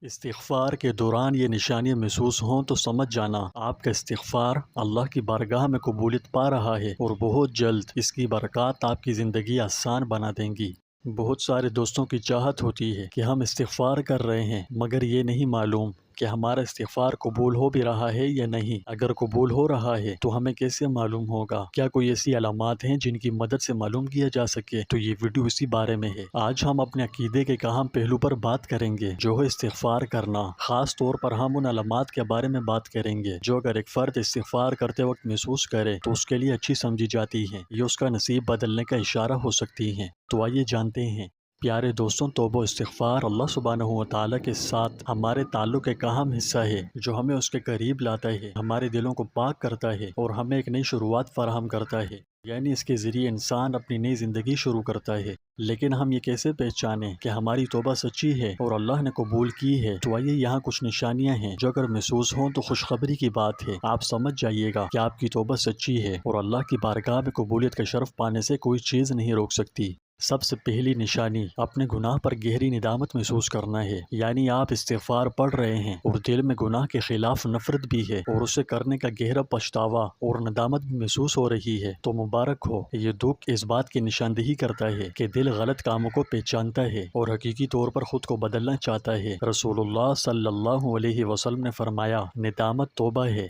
استغفار کے دوران یہ نشانیاں محسوس ہوں تو سمجھ جانا آپ کا استغفار اللہ کی بارگاہ میں قبولیت پا رہا ہے اور بہت جلد اس کی برکات آپ کی زندگی آسان بنا دیں گی۔ بہت سارے دوستوں کی چاہت ہوتی ہے کہ ہم استغفار کر رہے ہیں مگر یہ نہیں معلوم کہ ہمارا استغفار قبول ہو بھی رہا ہے یا نہیں۔ اگر قبول ہو رہا ہے تو ہمیں کیسے معلوم ہوگا؟ کیا کوئی ایسی علامات ہیں جن کی مدد سے معلوم کیا جا سکے؟ تو یہ ویڈیو اسی بارے میں ہے۔ آج ہم اپنے عقیدے کے ایک اہم پہلو پر بات کریں گے جو ہے استغفار کرنا۔ خاص طور پر ہم ان علامات کے بارے میں بات کریں گے جو اگر ایک فرد استغفار کرتے وقت محسوس کرے تو اس کے لیے اچھی سمجھی جاتی ہیں، یہ اس کا نصیب بدلنے کا اشارہ ہو سکتی ہیں۔ تو آئیے جانتے ہیں۔ پیارے دوستوں، توبہ و استغفار اللہ سبحانہ و تعالیٰ کے ساتھ ہمارے تعلق ایک اہم حصہ ہے جو ہمیں اس کے قریب لاتا ہے، ہمارے دلوں کو پاک کرتا ہے اور ہمیں ایک نئی شروعات فراہم کرتا ہے، یعنی اس کے ذریعے انسان اپنی نئی زندگی شروع کرتا ہے۔ لیکن ہم یہ کیسے پہچانیں کہ ہماری توبہ سچی ہے اور اللہ نے قبول کی ہے؟ تو آئیے یہاں کچھ نشانیاں ہیں جو اگر محسوس ہوں تو خوشخبری کی بات ہے، آپ سمجھ جائیے گا کہ آپ کی توبہ سچی ہے اور اللہ کی بارگاہ میں قبولیت کا شرف پانے سے کوئی چیز نہیں روک سکتی۔ سب سے پہلی نشانی اپنے گناہ پر گہری ندامت محسوس کرنا ہے، یعنی آپ استغفار پڑھ رہے ہیں اور دل میں گناہ کے خلاف نفرت بھی ہے اور اسے کرنے کا گہرا پچھتاوا اور ندامت بھی محسوس ہو رہی ہے تو مبارک ہو۔ یہ دکھ اس بات کی نشاندہی کرتا ہے کہ دل غلط کاموں کو پہچانتا ہے اور حقیقی طور پر خود کو بدلنا چاہتا ہے۔ رسول اللہ صلی اللہ علیہ وسلم نے فرمایا، ندامت توبہ ہے۔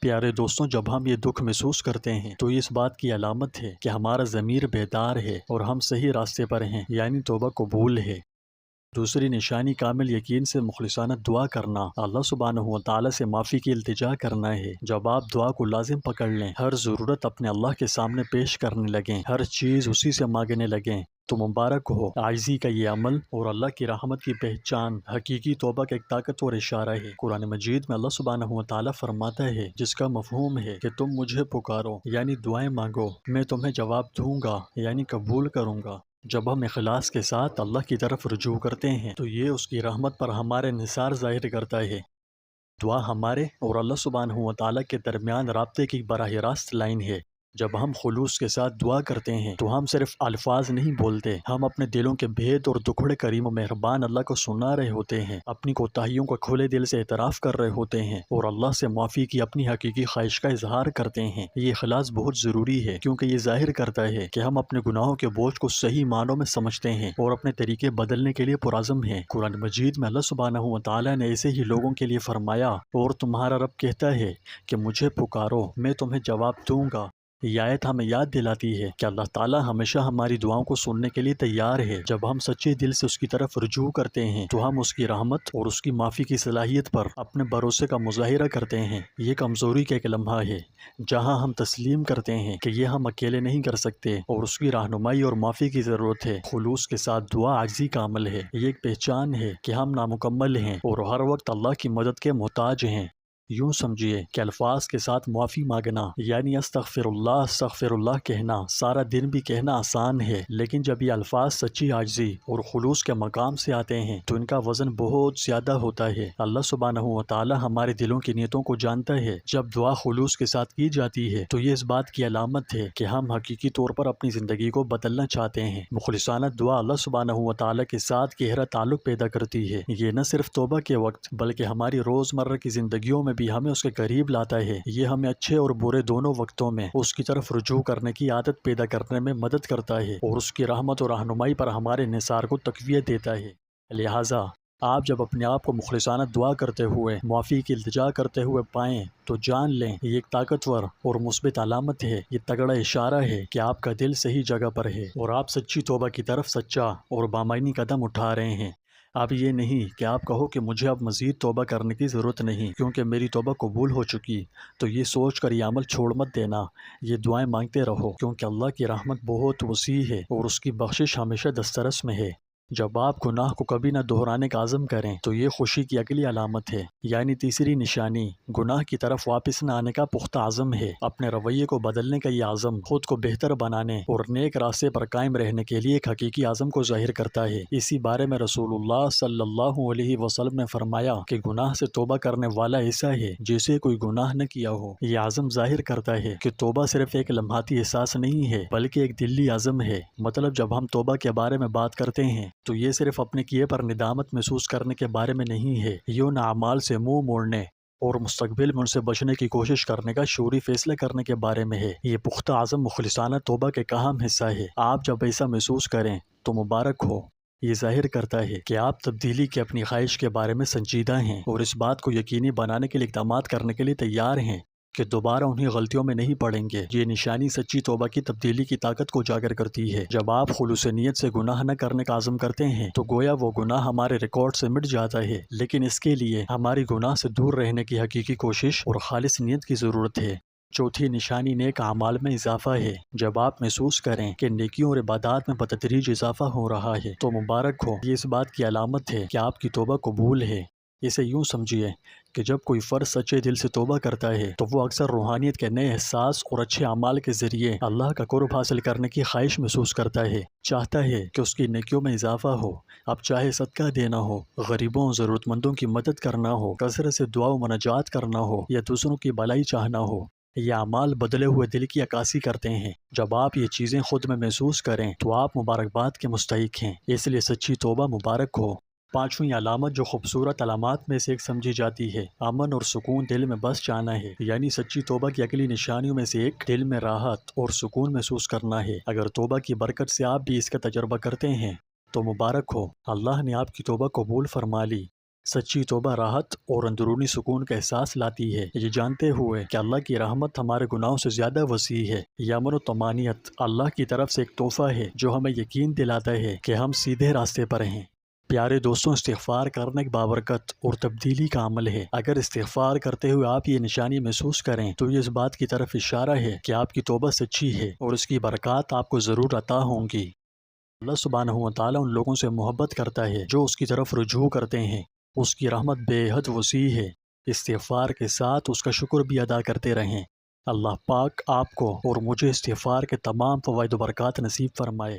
پیارے دوستوں، جب ہم یہ دکھ محسوس کرتے ہیں تو یہ اس بات کی علامت ہے کہ ہمارا ضمیر بیدار ہے اور ہم صحیح راستے پر ہیں، یعنی توبہ قبول ہے۔ دوسری نشانی کامل یقین سے مخلصانہ دعا کرنا، اللہ سبحانہ و تعالیٰ سے معافی کی التجا کرنا ہے۔ جب آپ دعا کو لازم پکڑ لیں، ہر ضرورت اپنے اللہ کے سامنے پیش کرنے لگیں، ہر چیز اسی سے مانگنے لگیں تو مبارک ہو۔ عاجزی کا یہ عمل اور اللہ کی رحمت کی پہچان حقیقی توبہ کا ایک طاقتور اشارہ ہے۔ قرآن مجید میں اللہ سبحانہ و تعالیٰ فرماتا ہے، جس کا مفہوم ہے کہ تم مجھے پکارو یعنی دعائیں مانگو، میں تمہیں جواب دوں گا یعنی قبول کروں گا۔ جب ہم اخلاص کے ساتھ اللہ کی طرف رجوع کرتے ہیں تو یہ اس کی رحمت پر ہمارے انحصار ظاہر کرتا ہے۔ دعا ہمارے اور اللہ سبحانہ و تعالیٰ کے درمیان رابطے کی براہ راست لائن ہے۔ جب ہم خلوص کے ساتھ دعا کرتے ہیں تو ہم صرف الفاظ نہیں بولتے، ہم اپنے دلوں کے بھید اور دکھڑے کریم و مہربان اللہ کو سنا رہے ہوتے ہیں، اپنی کوتاہیوں کو کھلے دل سے اعتراف کر رہے ہوتے ہیں اور اللہ سے معافی کی اپنی حقیقی خواہش کا اظہار کرتے ہیں۔ یہ اخلاص بہت ضروری ہے کیونکہ یہ ظاہر کرتا ہے کہ ہم اپنے گناہوں کے بوجھ کو صحیح معنوں میں سمجھتے ہیں اور اپنے طریقے بدلنے کے لیے پرعزم ہیں۔ قرآن مجید میں اللہ سبحانہ و تعالیٰ نے ایسے ہی لوگوں کے لیے فرمایا، اور تمہارا رب کہتا ہے کہ مجھے پکارو، میں تمہیں جواب دوں گا۔ یہ آیت ہمیں یاد دلاتی ہے کہ اللہ تعالیٰ ہمیشہ ہماری دعاؤں کو سننے کے لیے تیار ہے۔ جب ہم سچے دل سے اس کی طرف رجوع کرتے ہیں تو ہم اس کی رحمت اور اس کی معافی کی صلاحیت پر اپنے بھروسے کا مظاہرہ کرتے ہیں۔ یہ کمزوری کا ایک لمحہ ہے جہاں ہم تسلیم کرتے ہیں کہ یہ ہم اکیلے نہیں کر سکتے اور اس کی رہنمائی اور معافی کی ضرورت ہے۔ خلوص کے ساتھ دعا عاجزی کا عمل ہے، یہ ایک پہچان ہے کہ ہم نامکمل ہیں اور ہر وقت اللہ کی مدد کے محتاج ہیں۔ یوں سمجھیے کہ الفاظ کے ساتھ معافی مانگنا یعنی استغفر اللہ کہنا سارا دن بھی کہنا آسان ہے، لیکن جب یہ الفاظ سچی عاجزی اور خلوص کے مقام سے آتے ہیں تو ان کا وزن بہت زیادہ ہوتا ہے۔ اللہ سبحانہ و تعالیٰ ہمارے دلوں کی نیتوں کو جانتا ہے۔ جب دعا خلوص کے ساتھ کی جاتی ہے تو یہ اس بات کی علامت ہے کہ ہم حقیقی طور پر اپنی زندگی کو بدلنا چاہتے ہیں۔ مخلصانہ دعا اللہ سبحانہ و تعالیٰ کے ساتھ گہرا تعلق پیدا کرتی ہے۔ یہ نہ صرف توبہ کے وقت بلکہ ہماری روزمرہ کی زندگیوں میں بھی ہمیں اس کے قریب لاتا ہے۔ یہ ہمیں اچھے اور برے دونوں وقتوں میں اس کی طرف رجوع کرنے کی عادت پیدا کرنے میں مدد کرتا ہے اور اس کی رحمت اور رہنمائی پر ہمارے انحصار کو تقویت دیتا ہے۔ لہٰذا آپ جب اپنے آپ کو مخلصانہ دعا کرتے ہوئے، معافی کی التجا کرتے ہوئے پائیں تو جان لیں یہ ایک طاقتور اور مثبت علامت ہے، یہ تگڑا اشارہ ہے کہ آپ کا دل صحیح جگہ پر ہے اور آپ سچی توبہ کی طرف سچا اور بامعنی قدم اٹھا رہے ہیں۔ اب یہ نہیں کہ آپ کہو کہ مجھے اب مزید توبہ کرنے کی ضرورت نہیں کیونکہ میری توبہ قبول ہو چکی، تو یہ سوچ کر یہ عمل چھوڑ مت دینا، یہ دعائیں مانگتے رہو کیونکہ اللہ کی رحمت بہت وسیع ہے اور اس کی بخشش ہمیشہ دسترس میں ہے۔ جب آپ گناہ کو کبھی نہ دہرانے کا عزم کریں تو یہ خوشی کی اگلی علامت ہے، یعنی تیسری نشانی گناہ کی طرف واپس نہ آنے کا پختہ عزم ہے۔ اپنے رویے کو بدلنے کا یہ عزم خود کو بہتر بنانے اور نیک راستے پر قائم رہنے کے لیے ایک حقیقی عزم کو ظاہر کرتا ہے۔ اسی بارے میں رسول اللہ صلی اللہ علیہ وسلم نے فرمایا کہ گناہ سے توبہ کرنے والا ایسا ہے جیسے کوئی گناہ نہ کیا ہو۔ یہ عزم ظاہر کرتا ہے کہ توبہ صرف ایک لمحاتی احساس نہیں ہے بلکہ ایک دلی عزم ہے۔ مطلب جب ہم توبہ کے بارے میں بات کرتے ہیں تو یہ صرف اپنے کیے پر ندامت محسوس کرنے کے بارے میں نہیں ہے، یہ ان اعمال سے منہ موڑنے اور مستقبل میں ان سے بچنے کی کوشش کرنے کا شعوری فیصلہ کرنے کے بارے میں ہے۔ یہ پختہ عزم مخلصانہ توبہ کے اہم حصہ ہے۔ آپ جب ایسا محسوس کریں تو مبارک ہو، یہ ظاہر کرتا ہے کہ آپ تبدیلی کی اپنی خواہش کے بارے میں سنجیدہ ہیں اور اس بات کو یقینی بنانے کے لیے اقدامات کرنے کے لیے تیار ہیں کہ دوبارہ انہیں غلطیوں میں نہیں پڑیں گے۔ یہ نشانی سچی توبہ کی تبدیلی کی طاقت کو اجاگر کرتی ہے۔ جب آپ خلوص نیت سے گناہ نہ کرنے کا عزم کرتے ہیں تو گویا وہ گناہ ہمارے ریکارڈ سے مٹ جاتا ہے، لیکن اس کے لیے ہماری گناہ سے دور رہنے کی حقیقی کوشش اور خالص نیت کی ضرورت ہے۔ چوتھی نشانی نیک اعمال میں اضافہ ہے۔ جب آپ محسوس کریں کہ نیکیوں اور عبادات میں بتدریج اضافہ ہو رہا ہے تو مبارک ہو، یہ اس بات کی علامت ہے کہ آپ کی توبہ قبول ہے۔ اسے یوں سمجھیے کہ جب کوئی فرد سچے دل سے توبہ کرتا ہے تو وہ اکثر روحانیت کے نئے احساس اور اچھے اعمال کے ذریعے اللہ کا قرب حاصل کرنے کی خواہش محسوس کرتا ہے، چاہتا ہے کہ اس کی نیکیوں میں اضافہ ہو۔ اب چاہے صدقہ دینا ہو، غریبوں ضرورت مندوں کی مدد کرنا ہو، کثرت سے دعا و مناجات کرنا ہو یا دوسروں کی بھلائی چاہنا ہو، یہ اعمال بدلے ہوئے دل کی عکاسی کرتے ہیں۔ جب آپ یہ چیزیں خود میں محسوس کریں تو آپ مبارکباد کے مستحق ہیں، اس لیے سچی توبہ مبارک ہو۔ پانچویں علامت جو خوبصورت علامات میں سے ایک سمجھی جاتی ہے، امن اور سکون دل میں بس جانا ہے، یعنی سچی توبہ کی اگلی نشانیوں میں سے ایک دل میں راحت اور سکون محسوس کرنا ہے۔ اگر توبہ کی برکت سے آپ بھی اس کا تجربہ کرتے ہیں تو مبارک ہو، اللہ نے آپ کی توبہ قبول فرما لی۔ سچی توبہ راحت اور اندرونی سکون کا احساس لاتی ہے، یہ جانتے ہوئے کہ اللہ کی رحمت ہمارے گناہوں سے زیادہ وسیع ہے۔ یہ امن و طمانینت اللہ کی طرف سے ایک تحفہ ہے جو ہمیں یقین دلاتا ہے کہ ہم سیدھے راستے پر ہیں۔ پیارے دوستوں، استغفار کرنا ایک بابرکت اور تبدیلی کا عمل ہے۔ اگر استغفار کرتے ہوئے آپ یہ نشانی محسوس کریں تو یہ اس بات کی طرف اشارہ ہے کہ آپ کی توبہ سچی ہے اور اس کی برکات آپ کو ضرور عطا ہوں گی۔ اللہ سبحانہ و تعالیٰ ان لوگوں سے محبت کرتا ہے جو اس کی طرف رجوع کرتے ہیں۔ اس کی رحمت بے حد وسیع ہے۔ استغفار کے ساتھ اس کا شکر بھی ادا کرتے رہیں۔ اللہ پاک آپ کو اور مجھے استغفار کے تمام فوائد و برکات نصیب فرمائے۔